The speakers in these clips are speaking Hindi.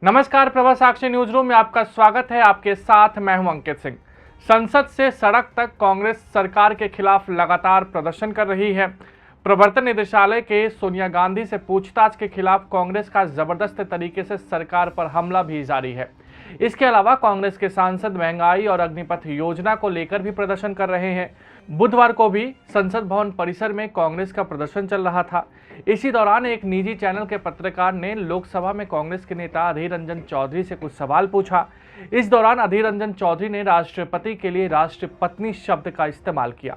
नमस्कार, प्रभा साक्षी न्यूज रूम में आपका स्वागत है। आपके साथ मैं हूं अंकित सिंह। संसद से सड़क तक कांग्रेस सरकार के खिलाफ लगातार प्रदर्शन कर रही है। प्रवर्तन निदेशालय के सोनिया गांधी से पूछताछ के खिलाफ कांग्रेस का जबरदस्त तरीके से सरकार पर हमला भी जारी है। इसके अलावा कांग्रेस के सांसद महंगाई और अग्निपथ योजना को लेकर भी प्रदर्शन कर रहे हैं। बुधवार को भी संसद भवन परिसर में कांग्रेस का प्रदर्शन चल रहा था। इसी दौरान एक निजी चैनल के पत्रकार ने लोकसभा में कांग्रेस के नेता अधीर रंजन चौधरी से कुछ सवाल पूछा। इस दौरान अधीर रंजन चौधरी ने राष्ट्रपति के लिए राष्ट्रपत्नी शब्द का इस्तेमाल किया।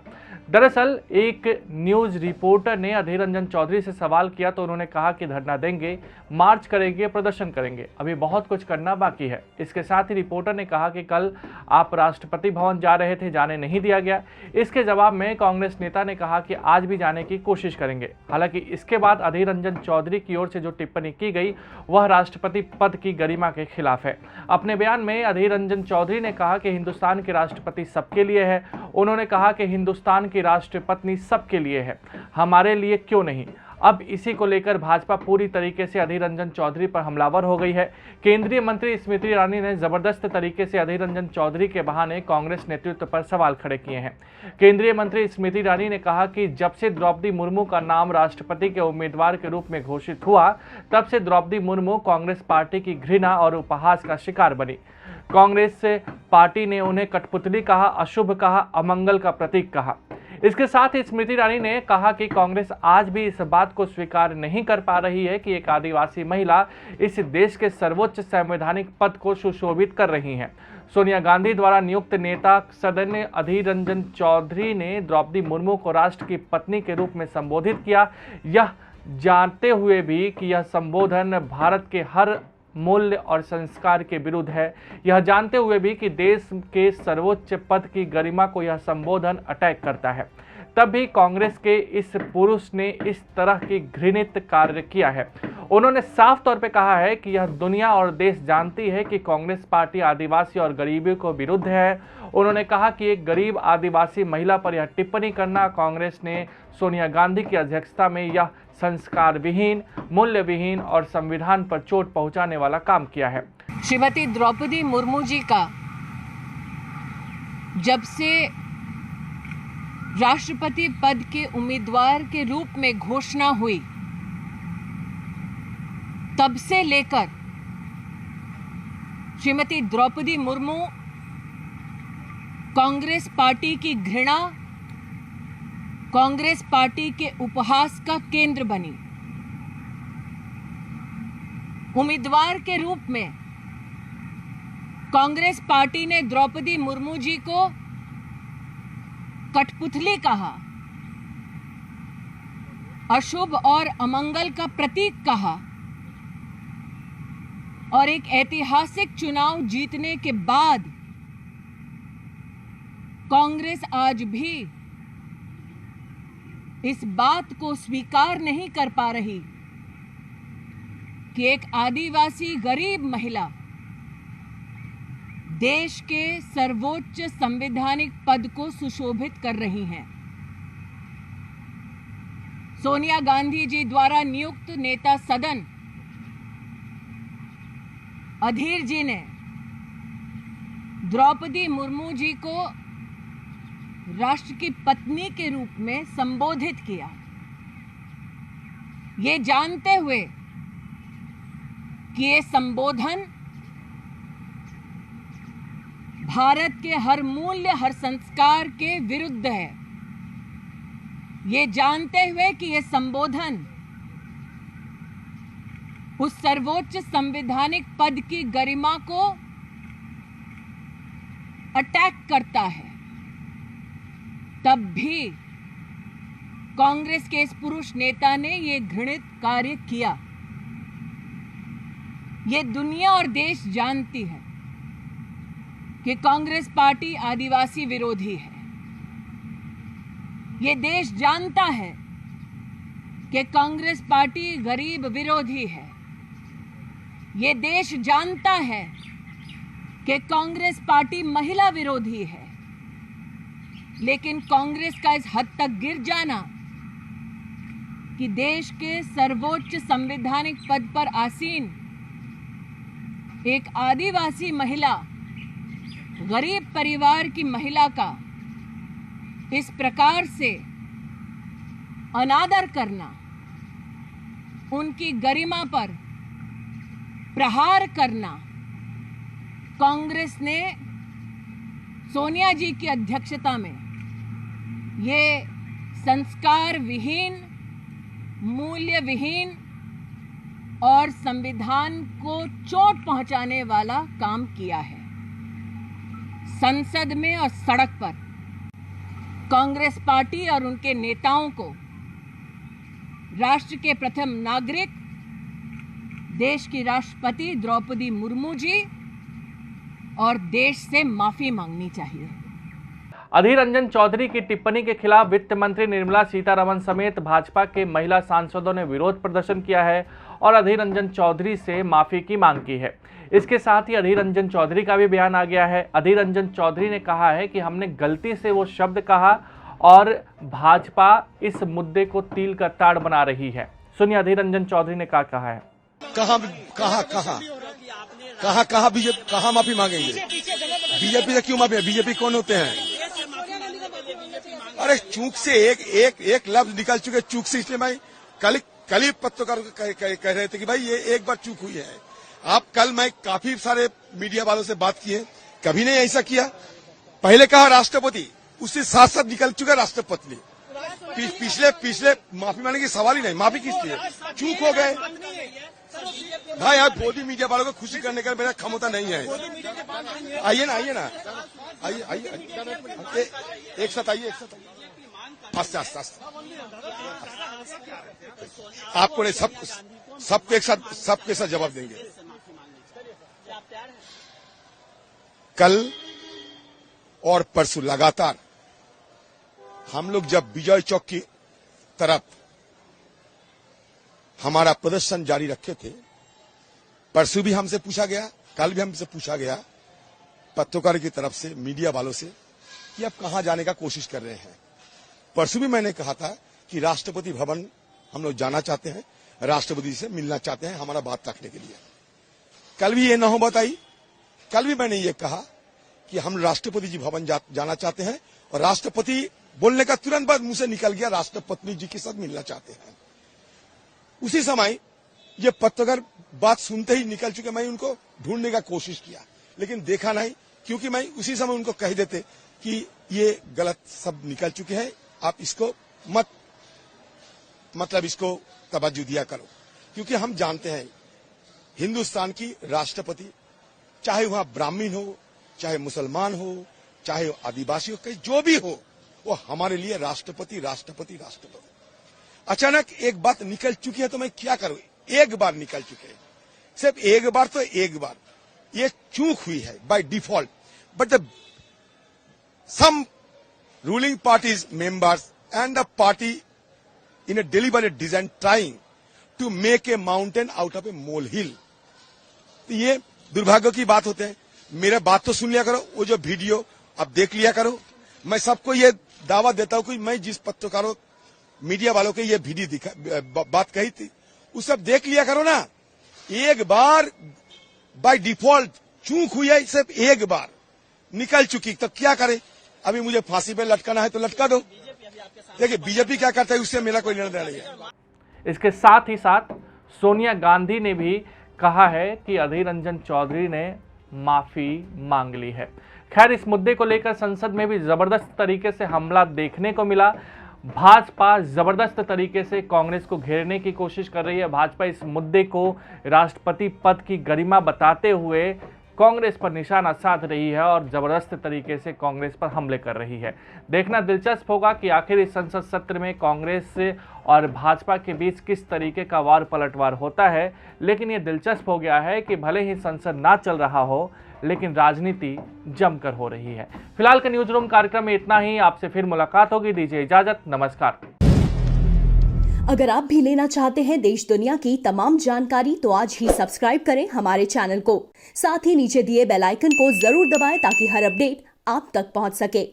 दरअसल एक न्यूज रिपोर्टर ने अधीर रंजन चौधरी से सवाल किया तो उन्होंने कहा कि धरना देंगे, मार्च करेंगे, प्रदर्शन करेंगे, अभी बहुत कुछ करना बाकी है। इसके साथ ही रिपोर्टर ने कहा कि कल आप राष्ट्रपति भवन जा रहे थे, जाने नहीं दिया गया। इसके जवाब में कांग्रेस नेता ने कहा कि आज भी जाने की कोशिश करेंगे। हालांकि इसके बाद अधीर रंजन चौधरी की ओर से जो टिप्पणी की गई वह राष्ट्रपति पद की गरिमा के खिलाफ है। अपने बयान में अधीर रंजन चौधरी ने कहा कि हिंदुस्तान के राष्ट्रपति सबके लिए है। उन्होंने कहा कि हिंदुस्तान की राष्ट्रपत्नी सबके लिए है, हमारे लिए क्यों नहीं। अब इसी को लेकर भाजपा पूरी तरीके से अधीर रंजन चौधरी पर हमलावर हो गई है। केंद्रीय मंत्री स्मृति ईरानी ने जबरदस्त तरीके से अधीर रंजन चौधरी के बहाने कांग्रेस नेतृत्व पर सवाल खड़े किए हैं। केंद्रीय मंत्री स्मृति ईरानी ने कहा कि जब से द्रौपदी मुर्मू का नाम राष्ट्रपति के उम्मीदवार के रूप में घोषित हुआ, तब से द्रौपदी मुर्मू कांग्रेस पार्टी की घृणा और उपहास का शिकार बनी। कांग्रेस पार्टी ने उन्हें कठपुतली कहा, अशुभ कहा, अमंगल का प्रतीक कहा। इसके साथ ही स्मृति ईरानी ने कहा कि कांग्रेस आज भी इस बात को स्वीकार नहीं कर पा रही है कि एक आदिवासी महिला इस देश के सर्वोच्च संवैधानिक पद को सुशोभित कर रही हैं। सोनिया गांधी द्वारा नियुक्त नेता सदन अधीर रंजन चौधरी ने द्रौपदी मुर्मू को राष्ट्र की पत्नी के रूप में संबोधित किया, यह जानते हुए भी कि यह संबोधन भारत के हर मूल्य और संस्कार के विरुद्ध है। यह जानते हुए भी कि देश के सर्वोच्च पद की गरिमा को यह संबोधन अटैक करता है, तब भी कांग्रेस के इस पुरुष ने इस तरह की घृणित कार्य किया है। उन्होंने साफ तौर पे कहा है कि यह दुनिया और देश जानती है कि कांग्रेस पार्टी आदिवासी और गरीबी को विरुद्ध है। उन्होंने कहा कि एक गरीब आदिवासी महिला पर यह टिप्पणी करना कांग्रेस ने सोनिया गांधी की अध्यक्षता में यह संस्कार विहीन, मूल्य विहीन और संविधान पर चोट पहुंचाने वाला काम किया है। श्रीमती द्रौपदी मुर्मू जी का जब से राष्ट्रपति पद के उम्मीदवार के रूप में घोषणा हुई, तब से लेकर श्रीमती द्रौपदी मुर्मू कांग्रेस पार्टी की घृणा, कांग्रेस पार्टी के उपहास का केंद्र बनी। उम्मीदवार के रूप में कांग्रेस पार्टी ने द्रौपदी मुर्मू जी को कठपुतली कहा, अशुभ और अमंगल का प्रतीक कहा और एक ऐतिहासिक चुनाव जीतने के बाद कांग्रेस आज भी इस बात को स्वीकार नहीं कर पा रही कि एक आदिवासी गरीब महिला देश के सर्वोच्च संवैधानिक पद को सुशोभित कर रही हैं। सोनिया गांधी जी द्वारा नियुक्त नेता सदन अधीर जी ने द्रौपदी मुर्मू जी को राष्ट्र की पत्नी के रूप में संबोधित किया, ये जानते हुए कि ये संबोधन भारत के हर मूल्य, हर संस्कार के विरुद्ध है। ये जानते हुए कि ये संबोधन उस सर्वोच्च संवैधानिक पद की गरिमा को अटैक करता है, तब भी कांग्रेस के इस पुरुष नेता ने ये घृणित कार्य किया। ये दुनिया और देश जानती है कि कांग्रेस पार्टी आदिवासी विरोधी है। ये देश जानता है कि कांग्रेस पार्टी गरीब विरोधी है। ये देश जानता है कि कांग्रेस पार्टी महिला विरोधी है। लेकिन कांग्रेस का इस हद तक गिर जाना कि देश के सर्वोच्च संवैधानिक पद पर आसीन एक आदिवासी महिला, गरीब परिवार की महिला का इस प्रकार से अनादर करना, उनकी गरिमा पर प्रहार करना, कांग्रेस ने सोनिया जी की अध्यक्षता में ये संस्कार विहीन, मूल्य विहीन और संविधान को चोट पहुंचाने वाला काम किया है। संसद में और सड़क पर कांग्रेस पार्टी और उनके नेताओं को राष्ट्र के प्रथम नागरिक, देश की राष्ट्रपति द्रौपदी मुर्मू जी और देश से माफी मांगनी चाहिए। अधीर रंजन चौधरी की टिप्पणी के खिलाफ वित्त मंत्री निर्मला सीतारमण समेत भाजपा के महिला सांसदों ने विरोध प्रदर्शन किया है और अधीर रंजन चौधरी से माफी की मांग की है। इसके साथ ही अधीर रंजन चौधरी का भी बयान आ गया है। अधीर रंजन चौधरी ने कहा है कि हमने गलती से वो शब्द कहा और भाजपा इस मुद्दे को तील का ताड़ बना रही है। सुनिए अधीर रंजन चौधरी ने क्या कहा है। कहा बीजेपी कहा माफी मांगेंगे? बीजेपी से क्यों माफी? बीजेपी कौन होते हैं? अरे चूक से एक लफ्ज निकल चुके, चूक से, इसलिए मैं कल ही पत्रकार कह रहे थे कि भाई ये एक बार चूक हुई है। आप कल मैं काफी सारे मीडिया वालों से बात किए, कभी नहीं ऐसा किया। पहले कहा राष्ट्रपति, उससे साथ साथ निकल चुका राष्ट्रपति। पिछले माफी मांगने की सवाल ही नहीं। माफी किस लिए? चूक हो गए भाई। आप मोदी मीडिया वालों को खुशी करने का मेरा क्षमता नहीं है। आइए ना एक साथ आइए। आपको नहीं, सबके एक साथ जवाब देंगे। कल और परसों लगातार हम लोग जब विजय चौक की तरफ हमारा प्रदर्शन जारी रखे थे, परसों भी हमसे पूछा गया, कल भी हमसे पूछा गया पत्रकार की तरफ से, मीडिया वालों से, कि आप कहां जाने का कोशिश कर रहे हैं। परसों भी मैंने कहा था कि राष्ट्रपति भवन हम लोग जाना चाहते हैं, राष्ट्रपति से मिलना चाहते हैं हमारा बात रखने के लिए। कल भी ये नौबत आई। कल भी मैंने ये कहा कि हम राष्ट्रपति जी भवन जाना चाहते हैं, और राष्ट्रपति बोलने का तुरंत बाद मुंह से निकल गया राष्ट्रपति जी के साथ मिलना चाहते हैं। उसी समय ये पत्रकार बात सुनते ही निकल चुके। मैं उनको ढूंढने का कोशिश किया, लेकिन देखा नहीं, क्योंकि मैं उसी समय उनको कह देते कि ये गलत शब्द निकल चुके हैं, आप इसको मतलब इसको तवज्जो दिया करो। क्योंकि हम जानते हैं हिंदुस्तान की राष्ट्रपति, चाहे वहां ब्राह्मण हो, चाहे मुसलमान हो, चाहे आदिवासी हो, कहीं जो भी हो, वो हमारे लिए राष्ट्रपति। अचानक एक बात निकल चुकी है तो मैं क्या करूं? एक बार निकल चुके हैं, सिर्फ एक बार, तो एक बार ये चूक हुई है by default. But the some ruling parties members and the party in a deliberate design trying to make a mountain out of a molehill। तो ये दुर्भाग्य की बात होते हैं। मेरा बात तो सुन लिया करो, वो जो वीडियो अब देख लिया करो। मैं सबको ये दावा देता हूं कि मैं जिस पत्रकारों मीडिया वालों के ये वीडियो बात कही थी, वो सब देख लिया करो ना। एक बार बाय डिफॉल्ट चूक हुई है, सिर्फ एक बार निकल चुकी, तो क्या करे? अभी मुझे फांसी पे लटकाना है तो लटका दो। देखिए बीजेपी क्या करता है उससे मेरा कोई निर्णय नहीं है। इसके साथ ही साथ सोनिया गांधी ने भी कहा है कि अधीर रंजन चौधरी ने माफी मांग ली है। खैर, इस मुद्दे को लेकर संसद में भी जबरदस्त तरीके से हमला देखने को मिला। भाजपा जबरदस्त तरीके से कांग्रेस को घेरने की कोशिश कर रही है। भाजपा इस मुद्दे को राष्ट्रपति पद की गरिमा बताते हुए कांग्रेस पर निशाना साध रही है और जबरदस्त तरीके से कांग्रेस पर हमले कर रही है। देखना दिलचस्प होगा कि आखिर इस संसद सत्र में कांग्रेस और भाजपा के बीच किस तरीके का वार पलटवार होता है। लेकिन ये दिलचस्प हो गया है कि भले ही संसद ना चल रहा हो, लेकिन राजनीति जमकर हो रही है। फिलहाल का न्यूज रूम कार्यक्रम में इतना ही। आपसे फिर मुलाकात होगी। दीजिए इजाजत, नमस्कार। अगर आप भी लेना चाहते हैं देश दुनिया की तमाम जानकारी, तो आज ही सब्सक्राइब करें हमारे चैनल को। साथ ही नीचे दिए बेल आइकन को जरूर दबाएं ताकि हर अपडेट आप तक पहुंच सके।